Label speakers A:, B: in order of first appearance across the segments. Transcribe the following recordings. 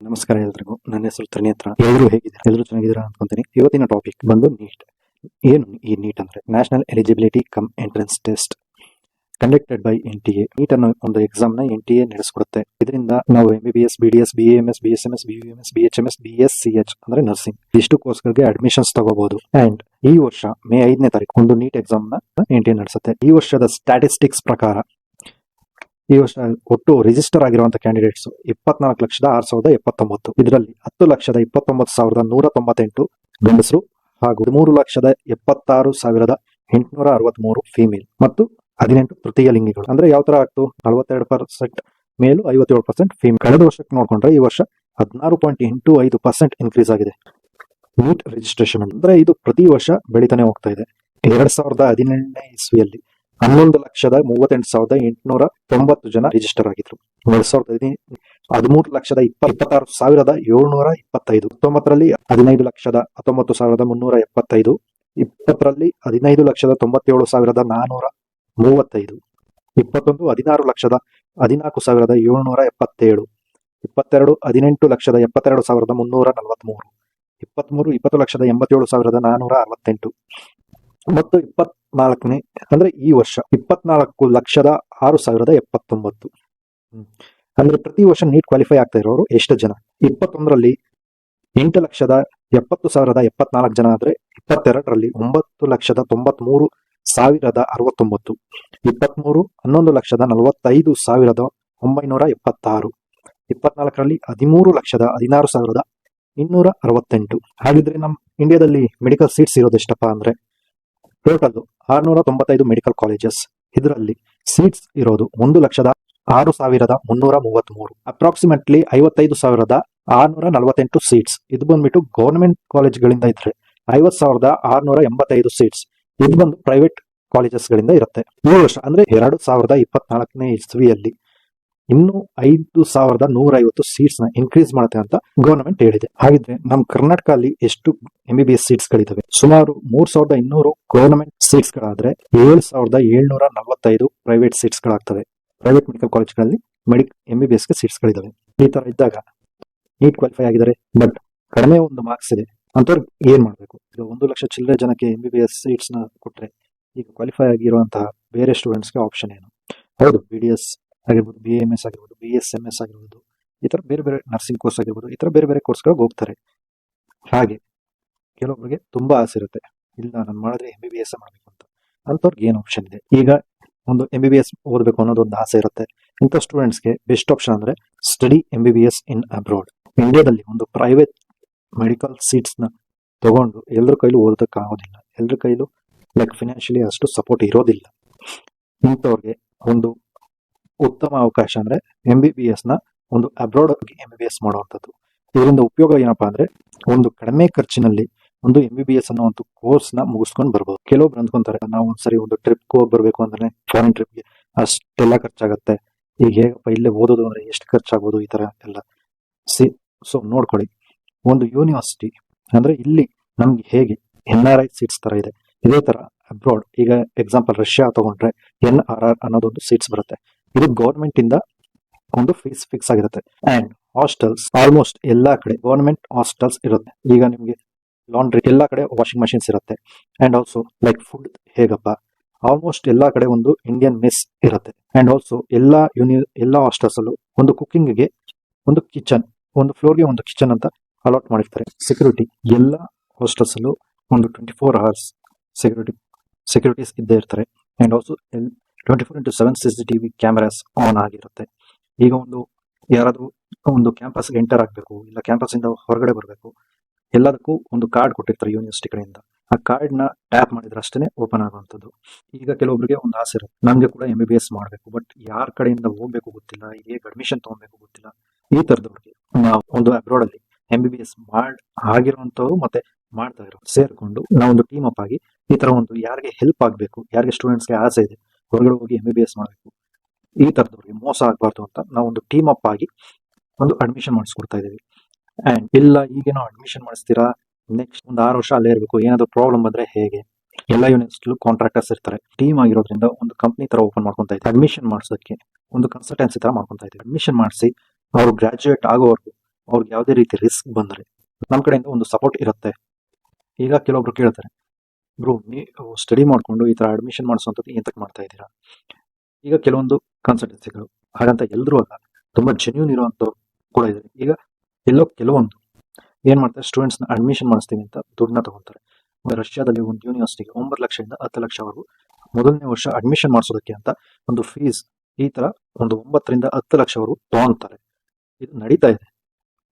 A: ನಮಸ್ಕಾರ ಎಲ್ರಿಗೂ. ನನ್ನ ಹೆಸರು ತ್ರಿನೇತ್ರ. ಎಲ್ಲರೂ ಹೇಗಿದ್ದಾರೆ? ಎಲ್ಲರೂ ಚೆನ್ನಾಗಿದ್ದೀರಾ ಅನ್ಕೊಂತೀನಿ. ಇವತ್ತಿನ ಟಾಪಿಕ್ ಬಂದು ನೀಟ್. ಏನು ಈ ನೀಟ್ ಅಂದ್ರೆ national eligibility cum entrance test conducted by NTA. NEET ಅನ್ನೋ ಒಂದು ಎಕ್ಸಾಮ್ ನ NTA ನಡೆಸಿಕೊಡುತ್ತೆ. ಇದರಿಂದ ನಾವು MBBS, BDS, BAMS, BSMS, BUMS, BHMS, BSCH ಅಂದ್ರೆ ನರ್ಸಿಂಗ್ ಇಷ್ಟು ಕೋರ್ಸ್ಗಳಿಗೆ ಅಡ್ಮಿಷನ್ಸ್ ತಗೋಬಹುದು. ಅಂಡ್ ಈ ವರ್ಷ ಮೇ 5ನೇ ತಾರೀಕು ಒಂದು ನೀಟ್ ಎಕ್ಸಾಮ್ ನ NTA ನಡೆಸುತ್ತೆ. ಈ ವರ್ಷದ ಸ್ಟ್ಯಾಟಿಸ್ಟಿಕ್ಸ್ ಪ್ರಕಾರ ಈ ವರ್ಷ ಒಟ್ಟು ರಿಜಿಸ್ಟರ್ ಆಗಿರುವಂತಹ ಕ್ಯಾಂಡಿಡೇಟ್ಸ್ 24,06,079. ಇದರಲ್ಲಿ 10,29,198 ಗಂಡಸರು ಹಾಗೂ 13,76,863 ಫೀಮೇಲ್ ಮತ್ತು 18 ತೃತೀಯ ಲಿಂಗಿಗಳು. ಅಂದ್ರೆ ಯಾವ ತರ ಆಗ್ತು? 42% ಮೇಲು, 57% ಫೀಮೇಲ್. ಕಳೆದ ವರ್ಷಕ್ಕೆ ನೋಡ್ಕೊಂಡ್ರೆ ಈ ವರ್ಷ 16.85% ಇನ್ಕ್ರೀಸ್ ಆಗಿದೆ ನೀಟ್ ರಿಜಿಸ್ಟ್ರೇಷನ್. ಅಂದ್ರೆ ಇದು ಪ್ರತಿ ವರ್ಷ ಬೆಳಿತಾನೆ ಹೋಗ್ತಾ ಇದೆ. 2017ನೇ ಇಸ್ವಿಯಲ್ಲಿ 11,38,890 ಜನ ರಿಜಿಸ್ಟರ್ ಆಗಿದ್ರು. 2013,26,725. 19ರಲ್ಲಿ 15,19,375. 20ರಲ್ಲಿ 15,97,435. 21 16,14,777. 22 18,72,343. 23 20,87,468. ಮತ್ತು 24ನೇ ಅಂದ್ರೆ ಈ ವರ್ಷ 24,06,079. ಅಂದ್ರೆ ಪ್ರತಿ ವರ್ಷ ನೀಟ್ ಕ್ವಾಲಿಫೈ ಆಗ್ತಾ ಇರೋರು ಎಷ್ಟು ಜನ? 21ರಲ್ಲಿ 8,70,70,074 ಜನ ಆದ್ರೆ 22ರಲ್ಲಿ 9,93,069. 23 11,45,976. 24ರಲ್ಲಿ 13,16,268. ಹಾಗಿದ್ರೆ ನಮ್ಮ ಇಂಡಿಯಾದಲ್ಲಿ ಮೆಡಿಕಲ್ ಸೀಟ್ಸ್ ಇರೋದು ಎಷ್ಟಪ್ಪ ಅಂದ್ರೆ ಟೋಟಲ್ 695 ಮೆಡಿಕಲ್ ಕಾಲೇಜಸ್. ಇದರಲ್ಲಿ ಸೀಟ್ಸ್ ಇರೋದು 1,06,333. Approximately 55,648 seats. ಇದು ಬಂದ್ಬಿಟ್ಟು ಗವರ್ಮೆಂಟ್ ಕಾಲೇಜ್ಗಳಿಂದ ಇದ್ರೆ 50,685 ಸೀಟ್ಸ್ ಇದು ಬಂದು ಪ್ರೈವೇಟ್ ಕಾಲೇಜಸ್ ಗಳಿಂದ ಇರುತ್ತೆ. ಈ ವರ್ಷ ಅಂದ್ರೆ 2024ನೇ ಇಸ್ವಿಯಲ್ಲಿ ಇನ್ನು 5,150 ಸೀಟ್ಸ್ ನ ಇನ್ಕ್ರೀಸ್ ಮಾಡುತ್ತೆ ಅಂತ ಗವರ್ನಮೆಂಟ್ ಹೇಳಿದೆ. ಹಾಗಿದ್ರೆ ನಮ್ಮ ಕರ್ನಾಟಕ ಅಲ್ಲಿ ಎಷ್ಟು MBBS ಸೀಟ್ಸ್ ಗಳಿದಾವೆ? ಸುಮಾರು 3,200 ಗವರ್ನಮೆಂಟ್ ಸೀಟ್ಸ್ ಗಳಾದ್ರೆ 7,745 ಪ್ರೈವೇಟ್ ಸೀಟ್ಸ್ ಗಳಾಗ್ತವೆ. ಪ್ರೈವೇಟ್ ಮೆಡಿಕಲ್ ಕಾಲೇಜ್ಗಳಲ್ಲಿ MBBS ಗೆ ಸೀಟ್ಸ್ ಗಳಿದಾವೆ. ಈ ತರ ಇದ್ದಾಗ ನೀಟ್ ಕ್ವಾಲಿಫೈ ಆಗಿದ್ದಾರೆ, ಬಟ್ ಕಡಿಮೆ ಒಂದು ಮಾರ್ಕ್ಸ್ ಇದೆ ಅಂತವ್ರಿಗೆ ಏನ್ ಮಾಡ್ಬೇಕು? ಈಗ 1 ಲಕ್ಷ ಚಿಲ್ಲರೆ ಜನಕ್ಕೆ MBBS ಸೀಟ್ಸ್ ನ ಕೊಟ್ರೆ ಈಗ ಕ್ವಾಲಿಫೈ ಆಗಿರುವಂತಹ ಬೇರೆ ಸ್ಟೂಡೆಂಟ್ಸ್ಗೆ ಆಪ್ಷನ್ ಏನು? ಹೌದು, BDS ಆಗಿರ್ಬೋದು, BAMS ಆಗಿರ್ಬೋದು, BSMS ಆಗಿರ್ಬೋದು, ಈ ತರ ಬೇರೆ ಬೇರೆ ನರ್ಸಿಂಗ್ ಕೋರ್ಸ್ ಆಗಿರ್ಬೋದು, ಈ ತರ ಬೇರೆ ಬೇರೆ ಕೋರ್ಸ್ಗಳಿಗೆ ಹೋಗ್ತಾರೆ. ಹಾಗೆ ಕೆಲವೊಬ್ಬರಿಗೆ ತುಂಬಾ ಆಸೆ ಇರುತ್ತೆ, ಇಲ್ಲ ನಾನು ಮಾಡಿದ್ರೆ MBBS ಮಾಡ್ಬೇಕು ಅಂತ. ಅಂತವ್ರಿಗೆ ಏನು ಆಪ್ಷನ್ ಇದೆ? ಈಗ ಒಂದು MBBS ಓದಬೇಕು ಅನ್ನೋದು ಒಂದು ಆಸೆ ಇರುತ್ತೆ. ಇಂಥ ಸ್ಟೂಡೆಂಟ್ಸ್ಗೆ ಬೆಸ್ಟ್ ಆಪ್ಷನ್ ಅಂದ್ರೆ ಸ್ಟಡಿ MBBS ಇನ್ ಅಬ್ರಾಡ್. ಇಂಡಿಯಾದಲ್ಲಿ ಒಂದು ಪ್ರೈವೇಟ್ ಮೆಡಿಕಲ್ ಸೀಟ್ಸ್ ನ ತಗೊಂಡು ಎಲ್ಲರ ಕೈಲೂ ಓದೋದಕ್ಕೆ ಆಗೋದಿಲ್ಲ. ಎಲ್ಲರ ಕೈಲೂ ಫಿನಾನ್ಷಿಯಲಿ ಅಷ್ಟು ಸಪೋರ್ಟ್ ಇರೋದಿಲ್ಲ. ಇಂಥವ್ರಿಗೆ ಒಂದು ಉತ್ತಮ ಅವಕಾಶ ಅಂದ್ರೆ MBBS ನ ಒಂದು ಅಬ್ರಾಡ್ MBBS ಮಾಡುವಂಥದ್ದು. ಇದರಿಂದ ಉಪಯೋಗ ಏನಪ್ಪಾ ಅಂದ್ರೆ ಒಂದು ಕಡಿಮೆ ಖರ್ಚಿನಲ್ಲಿ ಒಂದು MBBS ಅನ್ನೋ ಒಂದು ಕೋರ್ಸ್ ನ ಮುಗಿಸ್ಕೊಂಡು ಬರ್ಬೋದು. ಕೆಲವೊಬ್ರು ಅಂದ್ಕೊಂತಾರೆ, ನಾವು ಒಂದ್ಸರಿ ಒಂದು ಟ್ರಿಪ್ ಹೋಗಿ ಬರ್ಬೇಕು ಅಂದ್ರೆ ಫಾರಿನ್ ಟ್ರಿಪ್ಗೆ ಅಷ್ಟೆಲ್ಲ ಖರ್ಚಾಗತ್ತೆ, ಈಗ ಹೇಗಪ್ಪ ಇಲ್ಲೇ ಓದೋದು ಅಂದ್ರೆ ಎಷ್ಟು ಖರ್ಚಾಗ್ಬೋದು? ಈ ತರ ಎಲ್ಲ ಸೊ ನೋಡ್ಕೊಳ್ಳಿ, ಒಂದು ಯೂನಿವರ್ಸಿಟಿ ಅಂದ್ರೆ ಇಲ್ಲಿ ನಮ್ಗೆ ಹೇಗೆ NRI ಸೀಟ್ಸ್ ತರ ಇದೆ, ಇದೇ ತರ ಅಬ್ರಾಡ್ ಈಗ ಎಕ್ಸಾಂಪಲ್ ರಷ್ಯಾ ತಗೊಂಡ್ರೆ NRR ಅನ್ನೋದೊಂದು ಸೀಟ್ಸ್ ಬರುತ್ತೆ. ಇದು ಗವರ್ಮೆಂಟ್ ಇಂದ ಒಂದು ಫೀಸ್ ಫಿಕ್ಸ್ ಆಗಿರುತ್ತೆ. ಅಂಡ್ ಹಾಸ್ಟೆಲ್ಸ್ ಆಲ್ಮೋಸ್ಟ್ ಎಲ್ಲಾ ಕಡೆ ಗವರ್ಮೆಂಟ್ ಹಾಸ್ಟೆಲ್ಸ್ ಇರುತ್ತೆ. ಈಗ ನಿಮ್ಗೆ ಲಾಂಡ್ರಿ ಎಲ್ಲಾ ಕಡೆ ವಾಷಿಂಗ್ ಮಷಿನ್ಸ್ ಇರುತ್ತೆ. ಅಂಡ್ ಆಲ್ಸೋ ಫುಡ್ ಹೇಗಪ್ಪ, ಆಲ್ಮೋಸ್ಟ್ ಎಲ್ಲಾ ಕಡೆ ಒಂದು ಇಂಡಿಯನ್ ಮೆಸ್ ಇರುತ್ತೆ. ಅಂಡ್ ಆಲ್ಸೋ ಎಲ್ಲಾ ಹಾಸ್ಟೆಲ್ಸ್ ಅಲ್ಲೂ ಒಂದು ಕುಕಿಂಗ್ ಗೆ ಒಂದು ಕಿಚನ್, ಒಂದು ಫ್ಲೋರ್ಗೆ ಒಂದು ಕಿಚನ್ ಅಂತ ಅಲಾಟ್ ಮಾಡಿರ್ತಾರೆ. ಸೆಕ್ಯೂರಿಟಿ ಎಲ್ಲಾ ಹಾಸ್ಟೆಲ್ಸ್ ಅಲ್ಲೂ ಒಂದು 24 hours ಸೆಕ್ಯೂರಿಟೀಸ್ ಇದ್ದೇ ಇರ್ತಾರೆ. And also 24/7 CCTV cameras on ಆಗಿರುತ್ತೆ. ಈಗ ಯಾರಾದ್ರೂ ಒಂದು ಕ್ಯಾಂಪಸ್ ಎಂಟರ್ ಆಗ್ಬೇಕು, ಇಲ್ಲ ಕ್ಯಾಂಪಸ್ ಇಂದ ಹೊರಗಡೆ ಬರಬೇಕು, ಎಲ್ಲದಕ್ಕೂ ಒಂದು ಕಾರ್ಡ್ ಕೊಟ್ಟಿರ್ತಾರೆ ಯೂನಿವರ್ಸಿಟಿ ಕಡೆಯಿಂದ. ಆ ಕಾರ್ಡ್ ನ ಟ್ಯಾಪ್ ಮಾಡಿದ್ರೆ ಅಷ್ಟೇ ಓಪನ್ ಆಗುವಂಥದ್ದು. ಈಗ ಕೆಲವೊಬ್ಬರಿಗೆ ಒಂದು ಆಸೆ ಇರುತ್ತೆ, ನಮ್ಗೆ ಕೂಡ MBBS ಮಾಡಬೇಕು, ಬಟ್ ಯಾರ ಕಡೆಯಿಂದ ಹೋಗ್ಬೇಕು ಗೊತ್ತಿಲ್ಲ, ಹೇಗೆ ಅಡ್ಮಿಷನ್ ತಗೊಬೇಕು ಗೊತ್ತಿಲ್ಲ. ಈ ತರದವ್ರಿಗೆ ನಾವು ಒಂದು ಅಬ್ರಾಡ್ ಅಲ್ಲಿ MBBS ಆಗಿರುವಂತವ್ರು ಮತ್ತೆ ಮಾಡ್ತಾ ಇರೋ ಸೇರ್ಕೊಂಡು ನಾವೊಂದು ಟೀಮ್ ಅಪ್ ಆಗಿ ಈ ತರ ಒಂದು ಯಾರಿಗೆ ಹೆಲ್ಪ್ ಆಗ್ಬೇಕು, ಯಾರಿಗೆ ಸ್ಟೂಡೆಂಟ್ಸ್ಗೆ ಆಸೆ ಇದೆ ಹೊರಗಡೆ ಹೋಗಿ MBBS ಮಾಡಬೇಕು, ಈ ತರದವ್ರಿಗೆ ಮೋಸ ಆಗ್ಬಾರ್ದು ಅಂತ ನಾವೊಂದು ಟೀಮ್ ಅಪ್ ಆಗಿ ಒಂದು ಅಡ್ಮಿಷನ್ ಮಾಡಿಸ್ಕೊಡ್ತಾ ಇದೀವಿ. ಅಂಡ್ ಇಲ್ಲ ಈಗೇನೋ ಅಡ್ಮಿಷನ್ ಮಾಡಿಸ್ತೀರಾ, ನೆಕ್ಸ್ಟ್ ಒಂದು 6 ವರ್ಷ ಅಲ್ಲೇ ಇರಬೇಕು, ಏನಾದ್ರು ಪ್ರಾಬ್ಲಮ್ ಬಂದ್ರೆ ಹೇಗೆ? ಎಲ್ಲ ಯೂನಿವರ್ಸಿಟಿ ಕಾಂಟ್ರಾಕ್ಟರ್ಸ್ ಇರ್ತಾರೆ. ಟೀಮ್ ಆಗಿರೋದ್ರಿಂದ ಒಂದು ಕಂಪ್ನಿ ತರ ಓಪನ್ ಮಾಡ್ಕೊಂತ ಇದ್ದೀವಿ. ಅಡ್ಮಿಷನ್ ಮಾಡಿಸೋದಕ್ಕೆ ಒಂದು ಕನ್ಸಲ್ಟೆನ್ಸಿ ತರ ಮಾಡ್ಕೊಂತ ಇದ್ದೀವಿ. ಅಡ್ಮಿಷನ್ ಮಾಡಿಸಿ ಅವರು ಗ್ರಾಜುಯೇಟ್ ಆಗೋವರೆಗೂ ಅವ್ರಿಗೆ ಯಾವುದೇ ರೀತಿ ರಿಸ್ಕ್ ಬಂದರೆ ನಮ್ಮ ಕಡೆಯಿಂದ ಒಂದು ಸಪೋರ್ಟ್ ಇರುತ್ತೆ. ಈಗ ಕೆಲವೊಬ್ರು ಕೇಳ್ತಾರೆ, ಬ್ರೋ ನೀವು ಸ್ಟಡಿ ಮಾಡಿಕೊಂಡು ಈ ಥರ ಅಡ್ಮಿಷನ್ ಮಾಡಿಸುವಂಥದ್ದು ಎಂತಕ್ಕೆ ಮಾಡ್ತಾ ಇದ್ದೀರಾ? ಈಗ ಕೆಲವೊಂದು ಕನ್ಸಲ್ಟೆನ್ಸಿಗಳು ಹಾಗಂತ ಎಲ್ಲರೂ ಅಲ್ಲ, ತುಂಬ ಜೆನ್ಯೂನ್ ಇರುವಂಥವ್ರು ಕೂಡ ಇದ್ದಾರೆ. ಈಗ ಕೆಲವೊಂದು ಏನು ಮಾಡ್ತಾರೆ, ಸ್ಟೂಡೆಂಟ್ಸ್ನ ಅಡ್ಮಿಷನ್ ಮಾಡಿಸ್ತೀವಿ ಅಂತ ದುಡ್ಡನ್ನ ತಗೊಳ್ತಾರೆ. ರಷ್ಯಾದಲ್ಲಿ ಒಂದು ಯೂನಿವರ್ಸಿಟಿಗೆ 9 ಲಕ್ಷದಿಂದ 10 ಲಕ್ಷವರೆಗೂ ಮೊದಲನೇ ವರ್ಷ ಅಡ್ಮಿಷನ್ ಮಾಡಿಸೋದಕ್ಕೆ ಅಂತ ಒಂದು ಫೀಸ್ ಈ ಥರ ಒಂದು 9 ರಿಂದ 10 ಲಕ್ಷವರೆಗೂ ತಗೊಳ್ತಾರೆ. ಇದು ನಡೀತಾ ಇದೆ.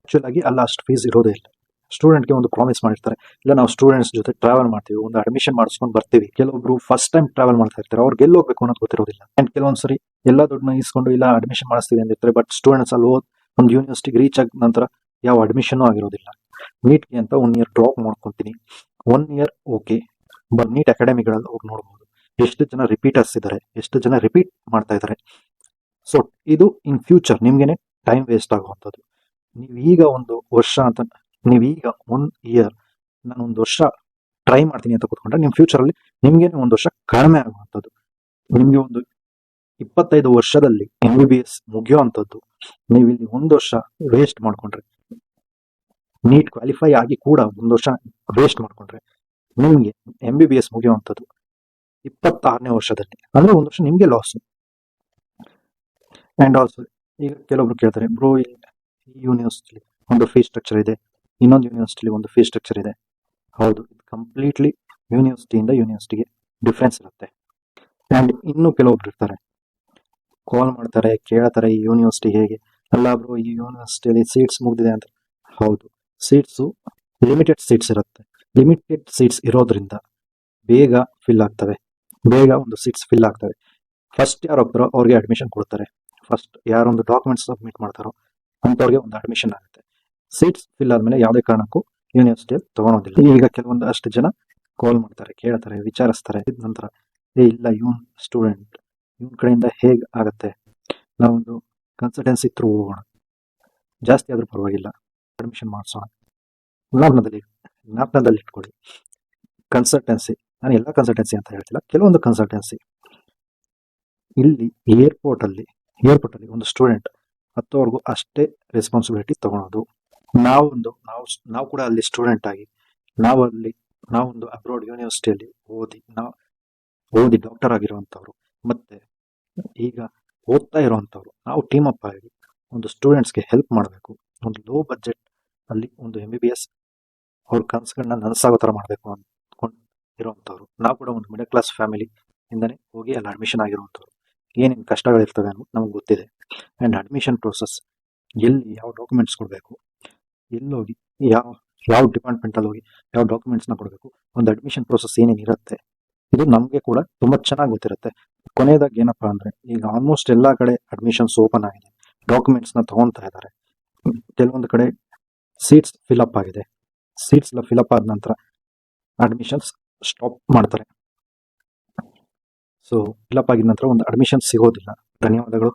A: ಆಕ್ಚುಲ್ ಆಗಿ ಅಲ್ಲ, ಅಷ್ಟು ಫೀಸ್ ಇರೋದೇ ಇಲ್ಲ. ಸ್ಟೂಡೆಂಟ್ಗೆ ಒಂದು ಪ್ರಾಮಿಸ್ ಮಾಡಿರ್ತಾರೆ, ಇಲ್ಲ ನಾವು ಸ್ಟೂಡೆಂಟ್ಸ್ ಜೊತೆ ಟ್ರಾವೆಲ್ ಮಾಡ್ತೀವಿ, ಒಂದು ಅಡ್ಮಿಷನ್ ಮಾಡಿಸ್ಕೊಂಡು ಬರ್ತೀವಿ. ಕೆಲವೊಬ್ರು ಫಸ್ಟ್ ಟೈಮ್ ಟ್ರಾವೆಲ್ ಮಾಡ್ತಾ ಇರ್ತಾರೆ, ಅವ್ರಿಗೆ ಎಲ್ಲಿ ಹೋಗ್ಬೇಕು ಅನ್ನೋದು ಗೊತ್ತಿರೋದಿಲ್ಲ. ಅಂಡ್ ಕೆಲವೊಂದ್ಸರಿ ಎಲ್ಲ ದುಡ್ಡನ್ನ ಇಸ್ಕೊಂಡು ಇಲ್ಲ ಅಡ್ಮಿಷನ್ ಮಾಡಿಸ್ತೀವಿ ಅಂದಿರ್ತಾರೆ. ಬಟ್ ಸ್ಟೂಡೆಂಟ್ಸ್ ಅಲ್ಲಿ ಒಂದು ಯೂನಿವರ್ಸಿಟಿಗೆ ರೀಚ್ ಆದ ನಂತರ ಯಾವ ಅಡ್ಮಿಷನ್ ಆಗಿರೋದಿಲ್ಲ. ನೀಟ್ಗೆ ಅಂತ 1 ಇಯರ್ ಡ್ರಾಪ್ ಮಾಡ್ಕೊತೀನಿ. 1 ಇಯರ್ ಓಕೆ, ಬಟ್ ನೀಟ್ ಅಕಾಡೆಮಿಗಳಲ್ಲಿ ಹೋಗಿ ನೋಡ್ಬೋದು ಎಷ್ಟು ಜನ ರಿಪೀಟರ್ಸ್ ಇದ್ದಾರೆ, ಎಷ್ಟು ಜನ ರಿಪೀಟ್ ಮಾಡ್ತಾ ಇದ್ದಾರೆ. ಸೊ ಇದು ಇನ್ ಫ್ಯೂಚರ್ ನಿಮ್ಗೆನೆ ಟೈಮ್ ವೇಸ್ಟ್ ಆಗುವಂಥದ್ದು. ನೀವೀಗ 1 ವರ್ಷ ಅಂತ ನೀವೀಗ 1 ಇಯರ್ ನಾನು 1 ವರ್ಷ ಟ್ರೈ ಮಾಡ್ತೀನಿ ಅಂತ ಕೂತ್ಕೊಂಡ್ರೆ ನಿಮ್ಮ ಫ್ಯೂಚರಲ್ಲಿ ನಿಮ್ಗೇನೆ 1 ವರ್ಷ ಕಡಿಮೆ ಆಗುವಂಥದ್ದು. ನಿಮ್ಗೆ ಒಂದು 25 ವರ್ಷದಲ್ಲಿ MBBS ಮುಗಿಯುವಂಥದ್ದು ನೀವು ಇಲ್ಲಿ 1 ವರ್ಷ ವೇಸ್ಟ್ ಮಾಡ್ಕೊಂಡ್ರೆ, ನೀಟ್ ಕ್ವಾಲಿಫೈ ಆಗಿ ಕೂಡ 1 ವರ್ಷ ವೇಸ್ಟ್ ಮಾಡ್ಕೊಂಡ್ರೆ ನಿಮ್ಗೆ MBBS ಮುಗಿಯುವಂಥದ್ದು 26ನೇ ವರ್ಷದಲ್ಲಿ, ಅಂದ್ರೆ 1 ವರ್ಷ ನಿಮ್ಗೆ ಲಾಸ್. ಅಂಡ್ ಆಲ್ಸೋ ಈಗ ಕೆಲವೊಬ್ರು ಕೇಳ್ತಾರೆ, ಬ್ರೋ ಈ ಯೂನಿವರ್ಸಿಟಿ ಒಂದು ಫೀಸ್ ಸ್ಟ್ರಕ್ಚರ್ ಇದೆ, ಇನ್ನೊಂದು ಯೂನಿವರ್ಸಿಟಿಲಿ ಒಂದು ಫೀಸ್ ಸ್ಟ್ರಕ್ಚರ್ ಇದೆ. ಹೌದು, ಇದು ಕಂಪ್ಲೀಟ್ಲಿ ಯೂನಿವರ್ಸಿಟಿಯಿಂದ ಯೂನಿವರ್ಸಿಟಿಗೆ ಡಿಫ್ರೆನ್ಸ್ ಇರುತ್ತೆ. ಅಂಡ್ ಇನ್ನು ಕೆಲವೊಬ್ರು ಇರ್ತಾರೆ, ಕಾಲ್ ಮಾಡ್ತಾರೆ, ಕೇಳ್ತಾರೆ ಈ ಯೂನಿವರ್ಸಿಟಿ ಹೇಗೆ, ಅಲ್ಲ ಬ್ರೋ ಈ ಯೂನಿವರ್ಸಿಟಿಯಲ್ಲಿ ಸೀಟ್ಸ್ ಮುಗ್ದಿದೆ ಅಂತ. ಹೌದು, ಸೀಟ್ಸು ಲಿಮಿಟೆಡ್ ಸೀಟ್ಸ್ ಇರುತ್ತೆ. ಲಿಮಿಟೆಡ್ ಸೀಟ್ಸ್ ಇರೋದ್ರಿಂದ ಬೇಗ ಫಿಲ್ ಆಗ್ತವೆ, ಬೇಗ ಒಂದು ಸೀಟ್ಸ್ ಫಿಲ್ ಆಗ್ತವೆ. ಫಸ್ಟ್ ಯಾರು ಹೋಗ್ತಾರೋ ಅವ್ರಿಗೆ ಅಡ್ಮಿಷನ್ ಕೊಡ್ತಾರೆ. ಫಸ್ಟ್ ಯಾರೊಂದು ಡಾಕ್ಯುಮೆಂಟ್ಸ್ ಸಬ್ಮಿಟ್ ಮಾಡ್ತಾರೋ ಅಂಥವ್ರಿಗೆ ಒಂದು ಅಡ್ಮಿಷನ್ ಆಗುತ್ತೆ. ಸೀಟ್ಸ್ ಫಿಲ್ ಆದಮೇಲೆ ಯಾವುದೇ ಕಾರಣಕ್ಕೂ ಯೂನಿವರ್ಸಿಟಿಯಲ್ಲಿ ತಗೊಳೋದಿಲ್ಲ. ಈಗ ಕೆಲವೊಂದು ಅಷ್ಟು ಜನ ಕಾಲ್ ಮಾಡ್ತಾರೆ, ಕೇಳ್ತಾರೆ, ವಿಚಾರಿಸ್ತಾರೆ. ಇದ ನಂತರ ಇಲ್ಲ ಇವನ್ ಸ್ಟೂಡೆಂಟ್, ಇವನ್ ಕಡೆಯಿಂದ ಹೇಗೆ ಆಗುತ್ತೆ, ನಾವೊಂದು ಕನ್ಸಲ್ಟೆನ್ಸಿ ಥ್ರೂ ಹೋಗೋಣ, ಜಾಸ್ತಿ ಆದ್ರೂ ಪರವಾಗಿಲ್ಲ ಅಡ್ಮಿಷನ್ ಮಾಡಿಸೋಣ. ಜ್ಞಾಪನದಲ್ಲಿ ಇಟ್ಕೊಳ್ಳಿ, ಕನ್ಸಲ್ಟೆನ್ಸಿ, ನಾನು ಎಲ್ಲ ಕನ್ಸಲ್ಟೆನ್ಸಿ ಅಂತ ಹೇಳ್ತಿಲ್ಲ, ಕೆಲವೊಂದು ಕನ್ಸಲ್ಟೆನ್ಸಿ ಇಲ್ಲಿ ಏರ್ಪೋರ್ಟಲ್ಲಿ ಒಂದು ಸ್ಟೂಡೆಂಟ್ ಹತ್ತೋವರೆಗೂ ಅಷ್ಟೇ ರೆಸ್ಪಾನ್ಸಿಬಿಲಿಟಿ ತಗೊಳೋದು. ನಾವು ಕೂಡ ಅಲ್ಲಿ ಸ್ಟೂಡೆಂಟ್ ಆಗಿ ನಾವೊಂದು ಅಬ್ರಾಡ್ ಯೂನಿವರ್ಸಿಟಿಯಲ್ಲಿ ಓದಿ ಡಾಕ್ಟರ್ ಆಗಿರುವಂಥವ್ರು, ಮತ್ತೆ ಈಗ ಓದ್ತಾ ಇರುವಂಥವ್ರು, ನಾವು ಟೀಮ್ ಅಪ್ ಆಗಿ ಒಂದು ಸ್ಟೂಡೆಂಟ್ಸ್ಗೆ ಹೆಲ್ಪ್ ಮಾಡಬೇಕು. ಒಂದು ಲೋ ಬಜೆಟ್ ಅಲ್ಲಿ ಒಂದು MBBS ಅವ್ರ ಕನಸುಗಳನ್ನ ನನಸಾಗೋ ಥರ ಮಾಡಬೇಕು ಅಂದ್ಕೊಂಡು ಇರುವಂಥವ್ರು. ನಾವು ಕೂಡ ಒಂದು ಮಿಡಲ್ ಕ್ಲಾಸ್ ಫ್ಯಾಮಿಲಿ ಇಂದನೇ ಹೋಗಿ ಅಲ್ಲಿ ಅಡ್ಮಿಷನ್ ಆಗಿರುವಂಥವ್ರು. ಏನೇನು ಕಷ್ಟಗಳಿರ್ತವೆ ಅನ್ನೋದು ನಮ್ಗೆ ಗೊತ್ತಿದೆ. ಆ್ಯಂಡ್ ಅಡ್ಮಿಷನ್ ಪ್ರೋಸೆಸ್, ಎಲ್ಲಿ ಯಾವ ಡಾಕ್ಯುಮೆಂಟ್ಸ್ ಕೊಡಬೇಕು, ಎಲ್ಲೋಗಿ ಯಾವ ಡಿಪಾರ್ಟ್ಮೆಂಟಲ್ಲಿ ಹೋಗಿ ಯಾವ ಡಾಕ್ಯುಮೆಂಟ್ಸ್ನ ಕೊಡಬೇಕು, ಒಂದು ಅಡ್ಮಿಷನ್ ಪ್ರೋಸೆಸ್ ಏನೇನಿರುತ್ತೆ ಇದು ನಮಗೆ ಕೂಡ ತುಂಬ ಚೆನ್ನಾಗಿ ಗೊತ್ತಿರುತ್ತೆ. ಕೊನೆಯದಾಗಿ ಏನಪ್ಪಾ ಅಂದರೆ, ಈಗ ಆಲ್ಮೋಸ್ಟ್ ಎಲ್ಲ ಕಡೆ ಅಡ್ಮಿಷನ್ಸ್ ಓಪನ್ ಆಗಿದೆ, ಡಾಕ್ಯುಮೆಂಟ್ಸ್ನ ತೊಗೊತಾ ಇದ್ದಾರೆ. ಕೆಲವೊಂದು ಕಡೆ ಸೀಟ್ಸ್ ಫಿಲಪ್ ಆಗಿದೆ, ಸೀಟ್ಸ್ ಎಲ್ಲ ಫಿಲಪ್ ಆದ ನಂತರ ಅಡ್ಮಿಷನ್ಸ್ ಸ್ಟಾಪ್ ಮಾಡ್ತಾರೆ. ಸೊ ಫಿಲಪ್ ಆಗಿದ ನಂತರ ಒಂದು ಅಡ್ಮಿಷನ್ ಸಿಗೋದಿಲ್ಲ. ಧನ್ಯವಾದಗಳು.